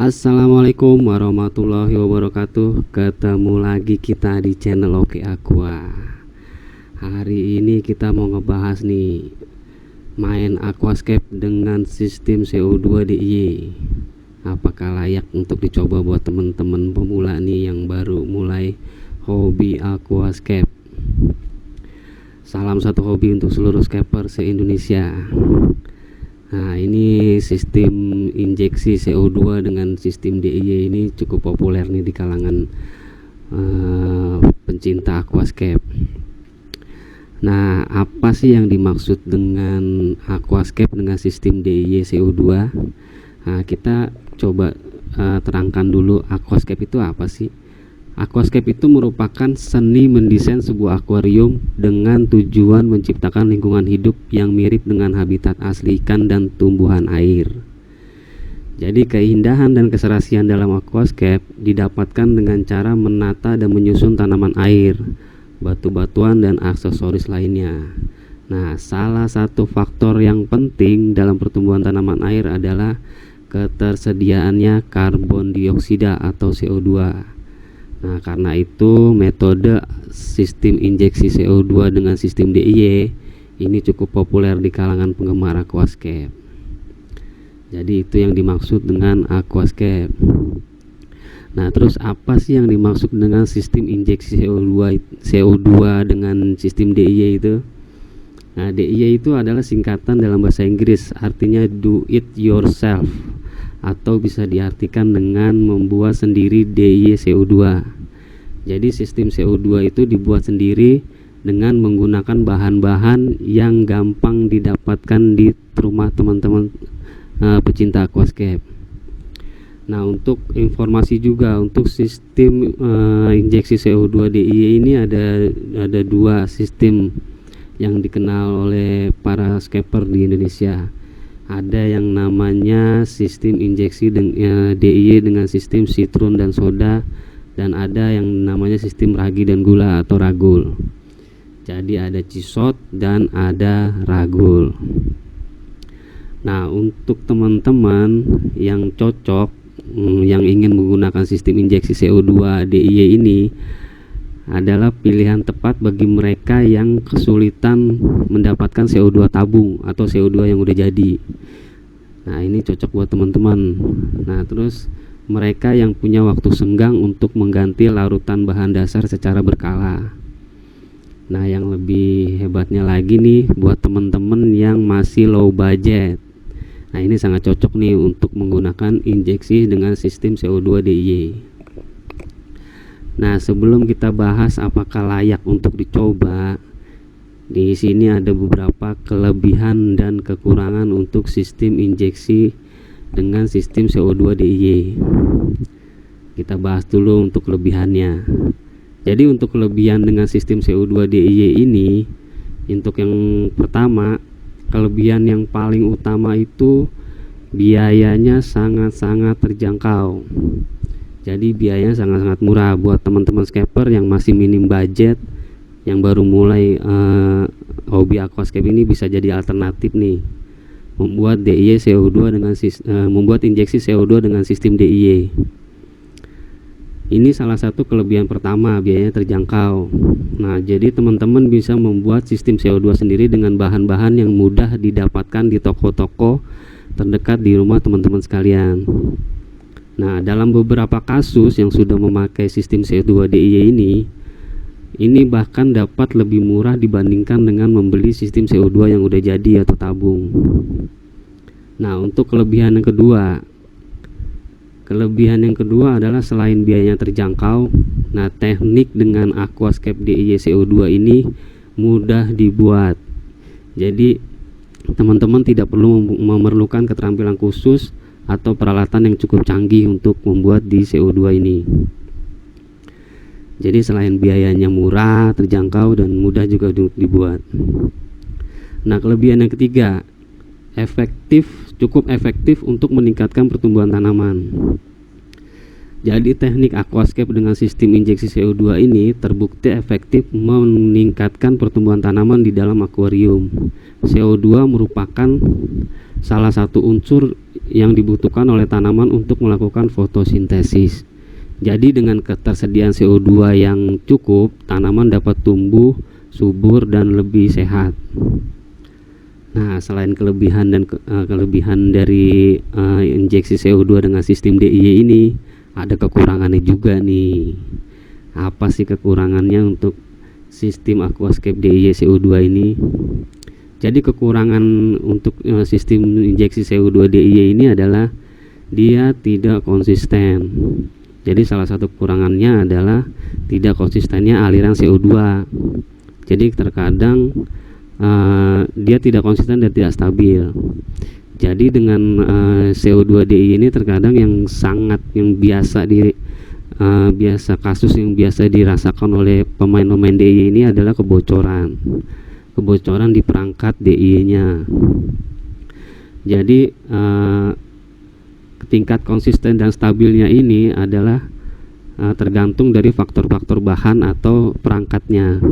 Assalamualaikum warahmatullahi wabarakatuh. Ketemu lagi kita di channel Oke Aqua. Hari ini kita mau ngebahas nih main aquascape dengan sistem CO2 DIY. Apakah layak untuk dicoba buat teman-teman pemula nih yang baru mulai hobi aquascape? Salam satu hobi untuk seluruh scaper se-Indonesia. Nah, ini sistem injeksi CO2 dengan sistem DIY ini cukup populer nih di kalangan pencinta aquascape. Nah, apa sih yang dimaksud dengan aquascape dengan sistem DIY CO2? Nah, kita coba terangkan dulu aquascape itu apa sih. Aquascape itu merupakan seni mendesain sebuah akuarium dengan tujuan menciptakan lingkungan hidup yang mirip dengan habitat asli ikan dan tumbuhan air. Jadi keindahan dan keserasian dalam aquascape didapatkan dengan cara menata dan menyusun tanaman air, batu-batuan dan aksesoris lainnya. Nah, salah satu faktor yang penting dalam pertumbuhan tanaman air adalah ketersediaannya karbon dioksida atau CO2. Nah, karena itu metode sistem injeksi CO2 dengan sistem DIY ini cukup populer di kalangan penggemar aquascape. Jadi itu yang dimaksud dengan aquascape. Nah, terus apa sih yang dimaksud dengan sistem injeksi CO2 dengan sistem DIY itu? Nah, DIY itu adalah singkatan dalam bahasa Inggris, artinya do it yourself, atau bisa diartikan dengan membuat sendiri DIY CO2. Jadi sistem CO2 itu dibuat sendiri dengan menggunakan bahan-bahan yang gampang didapatkan di rumah teman-teman pecinta aquascape. Nah, untuk informasi juga untuk sistem injeksi CO2 DIY ini ada dua sistem yang dikenal oleh para scaper di Indonesia. Ada yang namanya sistem injeksi DIY dengan sistem sitron dan soda, dan ada yang namanya sistem ragi dan gula atau ragul. Jadi ada cisot dan ada ragul. Nah, untuk teman-teman yang cocok yang ingin menggunakan sistem injeksi CO2 DIY ini adalah pilihan tepat bagi mereka yang kesulitan mendapatkan CO2 tabung atau CO2 yang udah jadi. Nah, ini cocok buat teman-teman. Nah, terus mereka yang punya waktu senggang untuk mengganti larutan bahan dasar secara berkala. Nah, yang lebih hebatnya lagi nih buat teman-teman yang masih low budget. Nah, ini sangat cocok nih untuk menggunakan injeksi dengan sistem CO2 DIY. Nah, sebelum kita bahas apakah layak untuk dicoba, di sini ada beberapa kelebihan dan kekurangan untuk sistem injeksi dengan sistem CO2 DIY. Kita bahas dulu untuk kelebihannya. Jadi untuk kelebihan dengan sistem CO2 DIY ini, untuk yang pertama, kelebihan yang paling utama itu biayanya sangat-sangat terjangkau. Jadi biayanya sangat-sangat murah buat teman-teman scaper yang masih minim budget, yang baru mulai hobi aquascape ini bisa jadi alternatif nih. Membuat DIY CO2 dengan membuat injeksi CO2 dengan sistem DIY. Ini salah satu kelebihan pertama, biayanya terjangkau. Nah, jadi teman-teman bisa membuat sistem CO2 sendiri dengan bahan-bahan yang mudah didapatkan di toko-toko terdekat di rumah teman-teman sekalian. Nah, dalam beberapa kasus yang sudah memakai sistem CO2 DIY ini bahkan dapat lebih murah dibandingkan dengan membeli sistem CO2 yang udah jadi atau tabung. Nah, untuk kelebihan yang kedua adalah selain biayanya terjangkau, nah teknik dengan aquascape DIY CO2 ini mudah dibuat. Jadi teman-teman tidak perlu memerlukan keterampilan khusus atau peralatan yang cukup canggih untuk membuat di CO2 ini. Jadi selain biayanya murah, terjangkau, dan mudah juga dibuat. Nah, kelebihan yang ketiga, cukup efektif untuk meningkatkan pertumbuhan tanaman. Jadi teknik aquascape dengan sistem injeksi CO2 ini terbukti efektif meningkatkan pertumbuhan tanaman di dalam akuarium. CO2 merupakan salah satu unsur yang dibutuhkan oleh tanaman untuk melakukan fotosintesis. Jadi dengan ketersediaan CO2 yang cukup, tanaman dapat tumbuh subur dan lebih sehat. Nah, selain kelebihan kelebihan dari injeksi CO2 dengan sistem DIY ini, ada kekurangannya juga nih. Apa sih kekurangannya untuk sistem aquascape DIY CO2 ini? Jadi kekurangan untuk sistem injeksi CO2 DIY ini adalah dia tidak konsisten. Jadi salah satu kekurangannya adalah tidak konsistennya aliran CO2. Jadi terkadang dia tidak konsisten dan tidak stabil. Jadi dengan CO2 DI ini terkadang yang biasa kasus yang biasa dirasakan oleh pemain-pemain DI ini adalah kebocoran di perangkat DI-nya. Jadi tingkat konsisten dan stabilnya ini adalah tergantung dari faktor-faktor bahan atau perangkatnya.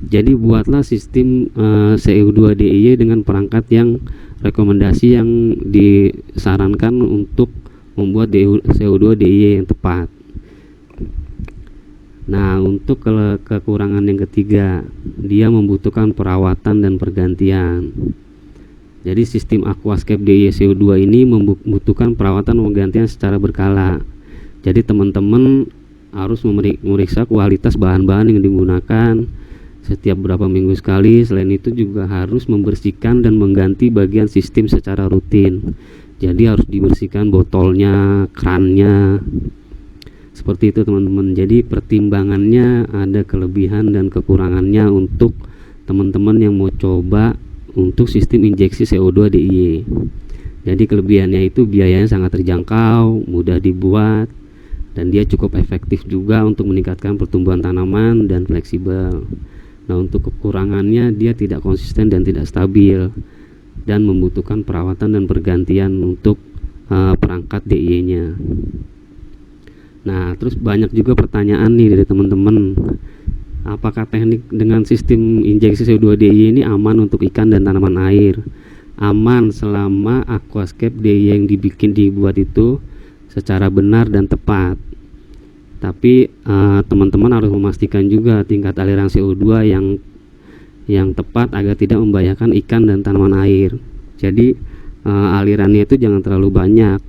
Jadi buatlah sistem CO2 DIY dengan perangkat yang rekomendasi yang disarankan untuk membuat CO2 DIY yang tepat. Nah, untuk kekurangan yang ketiga, dia membutuhkan perawatan dan pergantian. Jadi sistem aquascape DIY CO2 ini membutuhkan perawatan dan pergantian secara berkala. Jadi teman-teman harus memeriksa kualitas bahan-bahan yang digunakan setiap berapa minggu sekali. Selain itu juga harus membersihkan dan mengganti bagian sistem secara rutin. Jadi harus dibersihkan botolnya, krannya. Seperti itu teman-teman. Jadi pertimbangannya ada kelebihan dan kekurangannya untuk teman-teman yang mau coba untuk sistem injeksi CO2 DIY. Jadi kelebihannya itu biayanya sangat terjangkau, mudah dibuat, dan dia cukup efektif juga untuk meningkatkan pertumbuhan tanaman dan fleksibel. Nah, untuk kekurangannya dia tidak konsisten dan tidak stabil dan membutuhkan perawatan dan pergantian untuk perangkat DIY-nya. Nah, terus banyak juga pertanyaan nih dari teman-teman. Apakah teknik dengan sistem injeksi CO2 DIY ini aman untuk ikan dan tanaman air? Aman selama aquascape DIY yang dibuat itu secara benar dan tepat. Tapi teman-teman harus memastikan juga tingkat aliran CO2 yang tepat agar tidak membahayakan ikan dan tanaman air. Jadi alirannya itu jangan terlalu banyak.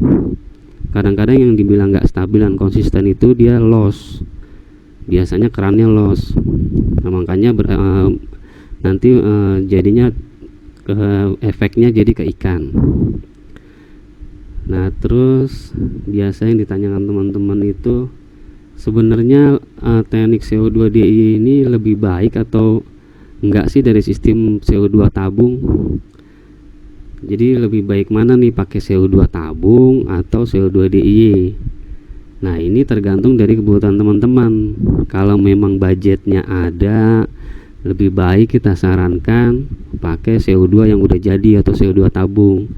Kadang-kadang yang dibilang nggak stabil dan konsisten itu dia loss. Biasanya kerannya loss. Nah, makanya nanti jadinya efeknya jadi ke ikan. Nah, terus biasa yang ditanyakan teman-teman itu sebenarnya teknik CO2 DIY ini lebih baik atau enggak sih dari sistem CO2 tabung? Jadi lebih baik mana nih, pakai CO2 tabung atau CO2 DIY? Nah, ini tergantung dari kebutuhan teman-teman. Kalau memang budgetnya ada, lebih baik kita sarankan pakai CO2 yang udah jadi atau CO2 tabung,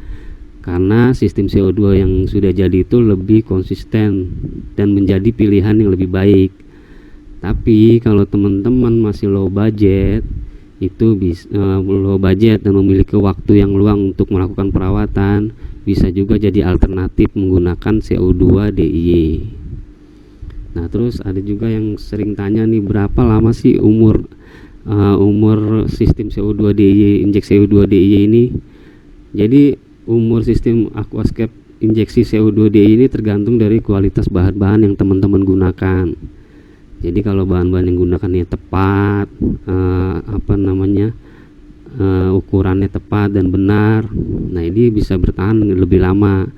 karena sistem CO2 yang sudah jadi itu lebih konsisten dan menjadi pilihan yang lebih baik. Tapi kalau teman-teman masih low budget dan memiliki waktu yang luang untuk melakukan perawatan, bisa juga jadi alternatif menggunakan CO2 DIY. Nah, terus ada juga yang sering tanya nih, berapa lama sih umur sistem CO2 DIY, injeksi CO2 DIY ini? Jadi umur sistem aquascape injeksi CO2 DIY ini tergantung dari kualitas bahan-bahan yang teman-teman gunakan. Jadi kalau bahan-bahan yang gunakannya tepat, ukurannya tepat dan benar, nah ini bisa bertahan lebih lama.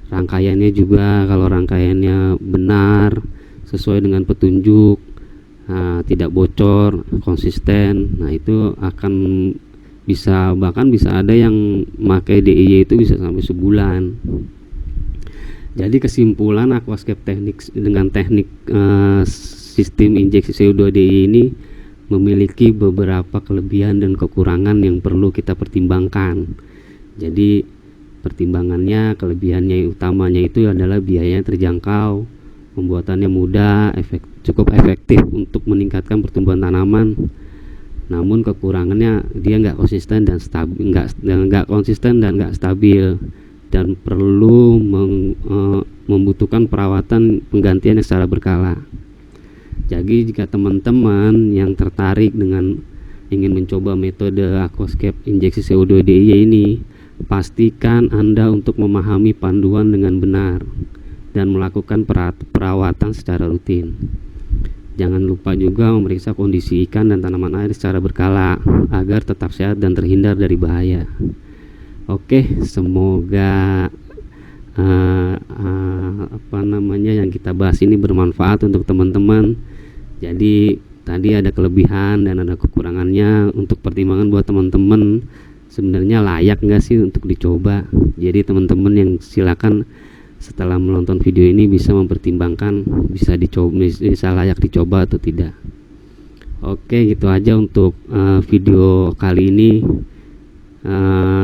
Rangkaiannya juga, kalau rangkaiannya benar, sesuai dengan petunjuk, tidak bocor, konsisten, nah itu akan bahkan bisa ada yang pakai DIY itu bisa sampai sebulan. Jadi kesimpulan aquascape dengan teknik sistem injeksi CO2 DIY ini memiliki beberapa kelebihan dan kekurangan yang perlu kita pertimbangkan. Jadi pertimbangannya, kelebihannya utamanya itu adalah biayanya terjangkau, pembuatannya mudah, cukup efektif untuk meningkatkan pertumbuhan tanaman. Namun kekurangannya dia nggak konsisten dan nggak stabil. dan perlu membutuhkan perawatan penggantian yang secara berkala. Jadi jika teman-teman yang tertarik dengan ingin mencoba metode aquascape injeksi CO2 DIY ini, pastikan Anda untuk memahami panduan dengan benar dan melakukan perawatan secara rutin. Jangan lupa juga memeriksa kondisi ikan dan tanaman air secara berkala agar tetap sehat dan terhindar dari bahaya. Oke, semoga yang kita bahas ini bermanfaat untuk teman-teman. Jadi tadi ada kelebihan dan ada kekurangannya. Untuk pertimbangan buat teman-teman, sebenarnya layak nggak sih untuk dicoba. Jadi teman-teman yang silakan setelah menonton video ini bisa mempertimbangkan bisa layak dicoba atau tidak. Oke, gitu aja untuk video kali ini.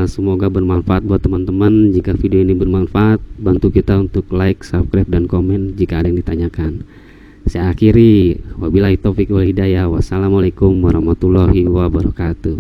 Semoga bermanfaat buat teman-teman. Jika video ini bermanfaat, bantu kita untuk like, subscribe, dan komen jika ada yang ditanyakan. Saya akhiri, wabillahi taufiq wal hidayah. Wassalamualaikum warahmatullahi wabarakatuh.